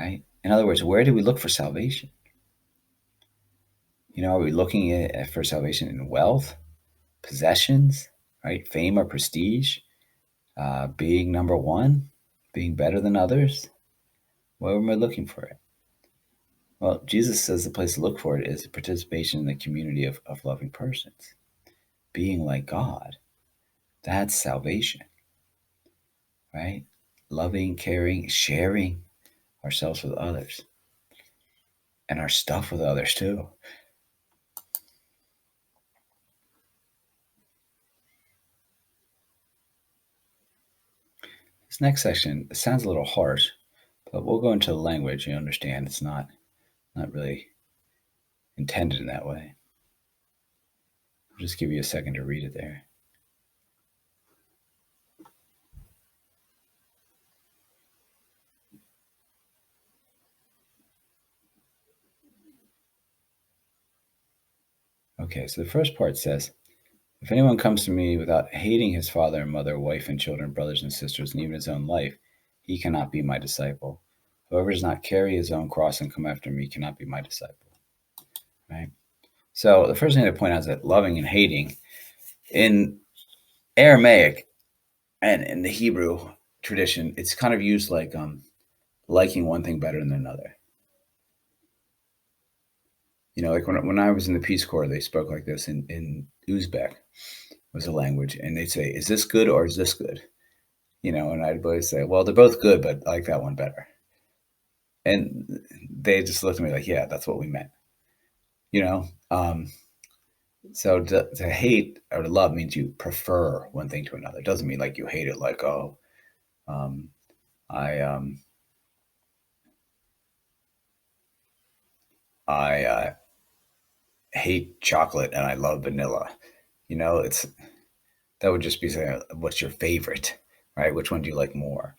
right? In other words, where do we look for salvation? Are we looking for salvation in wealth, possessions, right? Fame or prestige, being number one, being better than others? Where am I looking for it? Well, Jesus says the place to look for it is participation in the community of loving persons, being like God. That's salvation, right? Loving, caring, sharing ourselves with others and our stuff with others too. This next section sounds a little harsh, but we'll go into the language. You understand it's not really intended in that way. I'll just give you a second to read it there. Okay, so the first part says, if anyone comes to me without hating his father and mother, wife and children, brothers and sisters, and even his own life, he cannot be my disciple. Whoever does not carry his own cross and come after me cannot be my disciple. Right? So the first thing to point out is that loving and hating in Aramaic and in the Hebrew tradition, it's kind of used like liking one thing better than another. Like when I was in the Peace Corps, they spoke like this in Uzbek was a language, and they'd say, "Is this good or is this good?" And I'd always say, "Well, they're both good, but I like that one better." And they just looked at me like, "Yeah, that's what we meant." You know. So to hate or to love means you prefer one thing to another. It doesn't mean like you hate it, like, oh, um, I I hate chocolate and I love vanilla. It's that would just be saying, what's your favorite, right? Which one do you like more?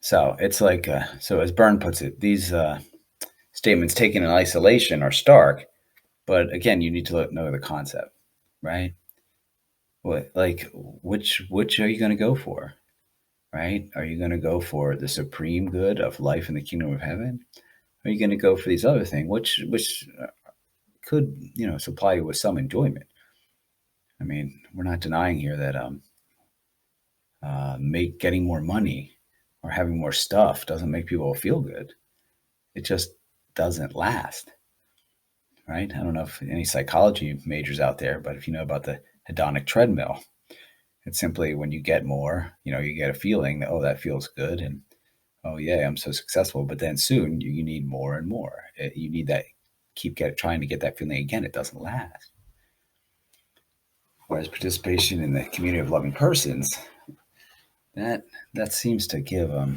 So it's like, so as Byrne puts it, these statements taken in isolation are stark, but again, you need to know the concept, right? What, like, which are you going to go for, right? Are you going to go for the supreme good of life in the kingdom of heaven? Are you going to go for these other things, which could supply you with some enjoyment? I mean, we're not denying here that make getting more money or having more stuff doesn't make people feel good. It just doesn't last, right? I don't know if any psychology majors out there, but if you know about the hedonic treadmill, it's simply when you get more, you get a feeling that, oh, that feels good. And, oh, yeah, I'm so successful. But then soon you need more and more. You need that, trying to get that feeling again. It doesn't last. Whereas participation in the community of loving persons, that that seems to give a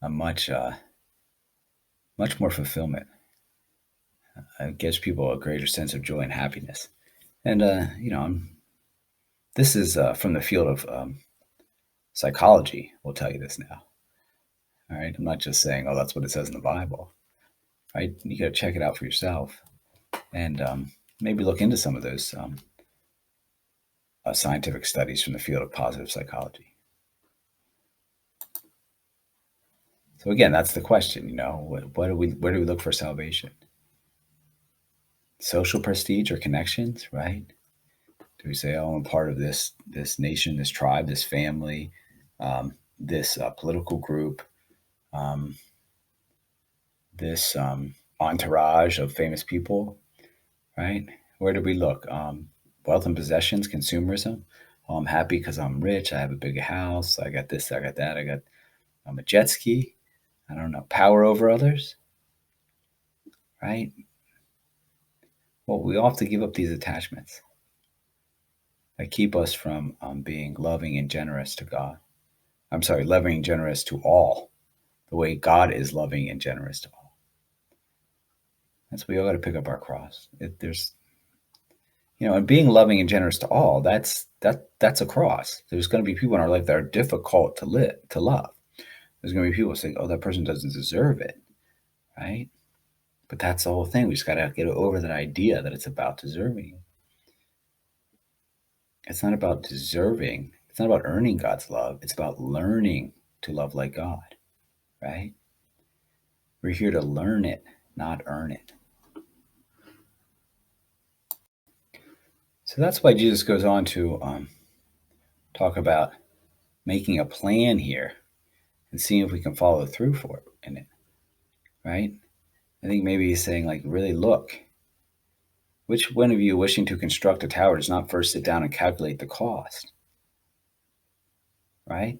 much more fulfillment. It gives people a greater sense of joy and happiness. And this is from the field of psychology. We'll tell you this now. All right, I'm not just saying, oh, that's what it says in the Bible. Right, you got to check it out for yourself, and maybe look into some of those scientific studies from the field of positive psychology. So again, that's the question. Where do we look for salvation? Social prestige or connections, right? Do we say, oh, I'm part of this nation, this tribe, this family, this political group, um, this entourage of famous people, right? Where do we look? Wealth and possessions, consumerism. Oh, I'm happy because I'm rich. I have a big house. I got this. I got that. I'm a jet ski. I don't know. Power over others, right? Well, we all have to give up these attachments that keep us from being loving and generous to God. I'm sorry, loving and generous to all, the way God is loving and generous to all. That's we all got to pick up our cross. There's, and being loving and generous to all. That's a cross. There's going to be people in our life that are difficult to love. There's going to be people saying, "Oh, that person doesn't deserve it," right? But that's the whole thing. We just got to get over that idea that it's about deserving. It's not about deserving It's not about earning God's love. It's about learning to love like God, right? We're here to learn it, not earn it. So that's why Jesus goes on to talk about making a plan here and seeing if we can follow through for it in it, right? I think maybe he's saying, like, really look, which one of you wishing to construct a tower does not first sit down and calculate the cost, right?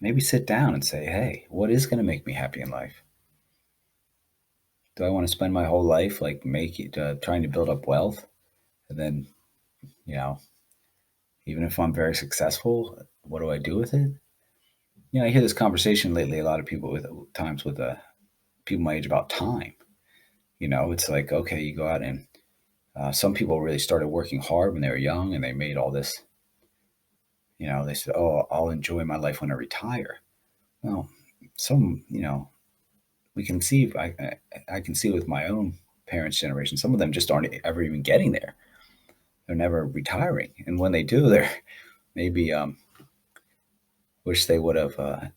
Maybe sit down and say, hey, what is going to make me happy in life? Do I want to spend my whole life like trying to build up wealth, and then, you know, even if I'm very successful, what do I do with it? I hear this conversation lately. A lot of people with people my age about time. It's like, okay, you go out and some people really started working hard when they were young, and they made all this. They said, "Oh, I'll enjoy my life when I retire." Well, some, we can see. I can see with my own parents' generation, some of them just aren't ever even getting there. They're never retiring, and when they do, they're maybe wish they would have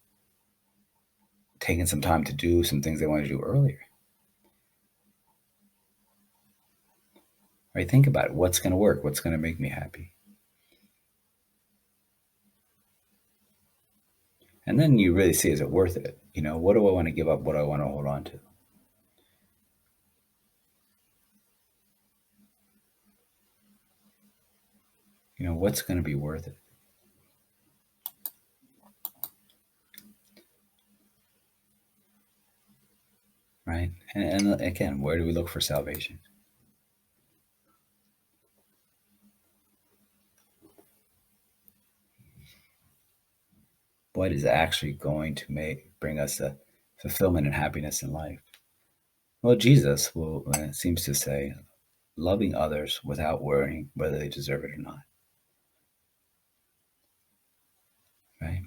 taken some time to do some things they wanted to do earlier. Right? Think about it. What's going to work? What's going to make me happy? And then you really see, is it worth it? What do I want to give up? What do I want to hold on to? What's going to be worth it? Right? And again, where do we look for salvation? What is actually going to bring us the fulfillment and happiness in life? Well, Jesus seems to say, loving others without worrying whether they deserve it or not. Right?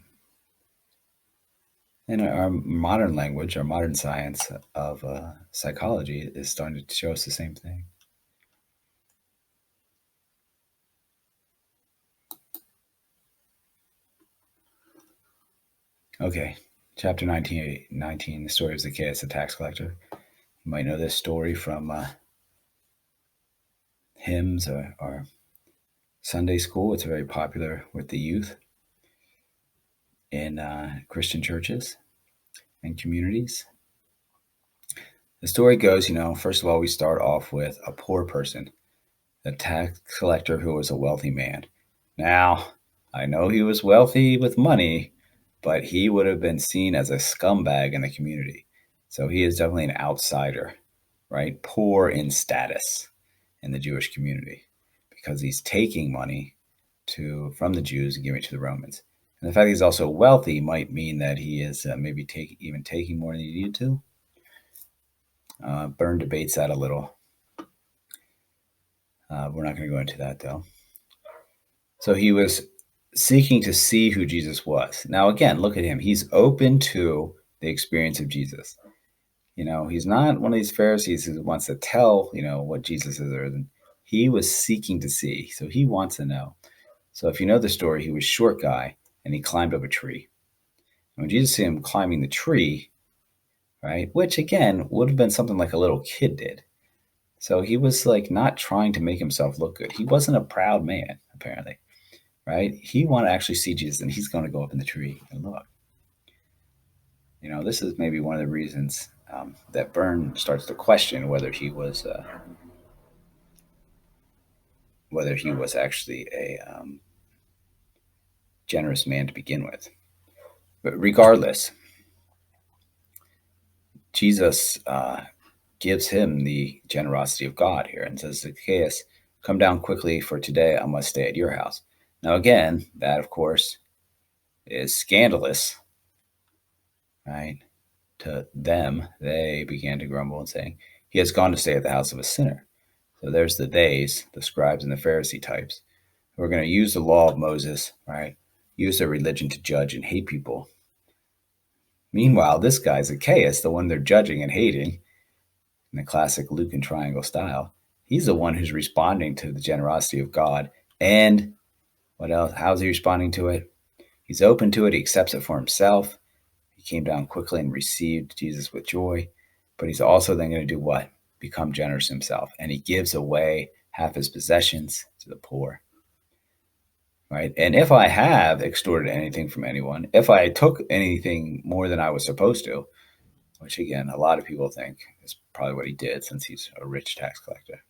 And our modern language, our modern science of psychology is starting to show us the same thing. Okay, chapter 19, the story of Zacchaeus, the tax collector. You might know this story from hymns or Sunday school. It's very popular with the youth in Christian churches and communities. The story goes, first of all, we start off with a poor person, a tax collector who was a wealthy man. Now, I know he was wealthy with money, but he would have been seen as a scumbag in the community. So he is definitely an outsider, right? Poor in status in the Jewish community because he's taking money from the Jews and giving it to the Romans. And the fact that he's also wealthy might mean that he is maybe taking more than he needed to. Byrne debates that a little. We're not going to go into that, though. So he was seeking to see who Jesus was. Now, again, look at him. He's open to the experience of Jesus. He's not one of these Pharisees who wants to tell, what Jesus is. He was seeking to see. So he wants to know. So if you know the story, he was a short guy, and he climbed up a tree. And when Jesus saw him climbing the tree, right, which, again, would have been something like a little kid did. So he was like not trying to make himself look good. He wasn't a proud man, apparently. Right? He wanted to actually see Jesus, and he's going to go up in the tree and look. This is maybe one of the reasons that Byrne starts to question whether he was actually a generous man to begin with. But regardless, Jesus gives him the generosity of God here and says, Zacchaeus, come down quickly, for today I must stay at your house. Now, again, that, of course, is scandalous, right? To them, they began to grumble and saying, he has gone to stay at the house of a sinner. So there's the theys, the scribes and the Pharisee types, who are going to use the law of Moses, right? Use their religion to judge and hate people. Meanwhile, this guy, Zacchaeus, the one they're judging and hating, in the classic Lucan triangle style, he's the one who's responding to the generosity of God. And what else? How's he responding to it? He's open to it. He accepts it for himself. He came down quickly and received Jesus with joy. But he's also then going to do what? Become generous himself. And he gives away half his possessions to the poor. Right? And if I have extorted anything from anyone, if I took anything more than I was supposed to, which again, a lot of people think is probably what he did since he's a rich tax collector,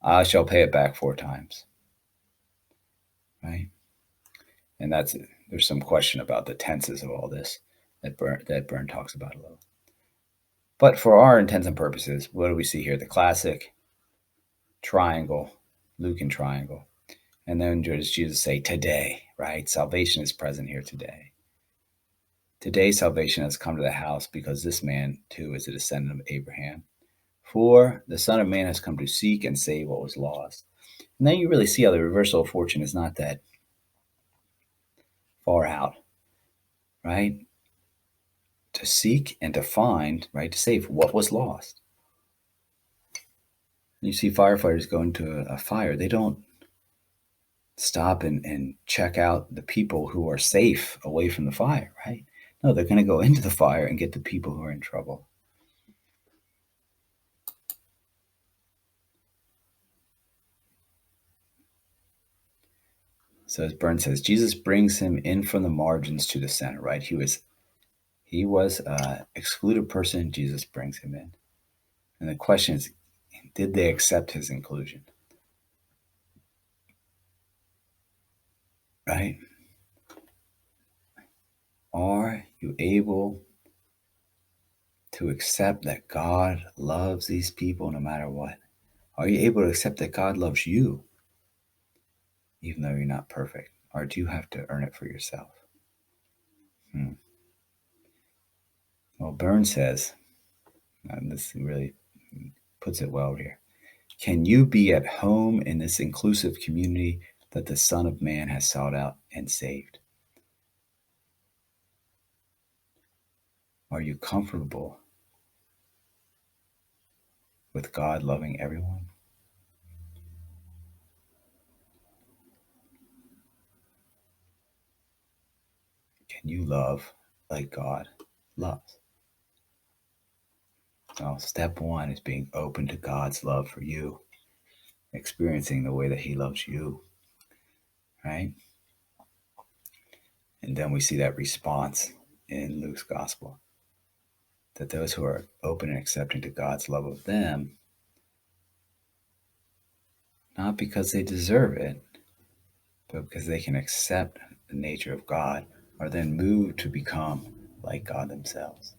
I shall pay it back 4 times. Right? And there's some question about the tenses of all this that Byrne talks about a little. But for our intents and purposes, what do we see here? The classic triangle, Lucan triangle. And then does Jesus say today, right? Salvation is present here today. Today, salvation has come to the house because this man, too, is a descendant of Abraham. For the Son of Man has come to seek and save what was lost. And then you really see how the reversal of fortune is not that far out, right? To seek and to find, right? To save what was lost. You see firefighters go into a fire. They don't stop and check out the people who are safe away from the fire, right? No, they're going to go into the fire and get the people who are in trouble. So as Byrne says, Jesus brings him in from the margins to the center, right? He was an excluded person. Jesus brings him in. And the question is, did they accept his inclusion? Right? Are you able to accept that God loves these people no matter what? Are you able to accept that God loves you even though you're not perfect? Or do you have to earn it for yourself? Well, Byrne says, and this really puts it well here, can you be at home in this inclusive community that the Son of Man has sought out and saved? Are you comfortable with God loving everyone? Can you love like God loves? So step 1 is being open to God's love for you, experiencing the way that he loves you, right? And then we see that response in Luke's gospel, that those who are open and accepting to God's love of them, not because they deserve it, but because they can accept the nature of God, are then moved to become like God themselves.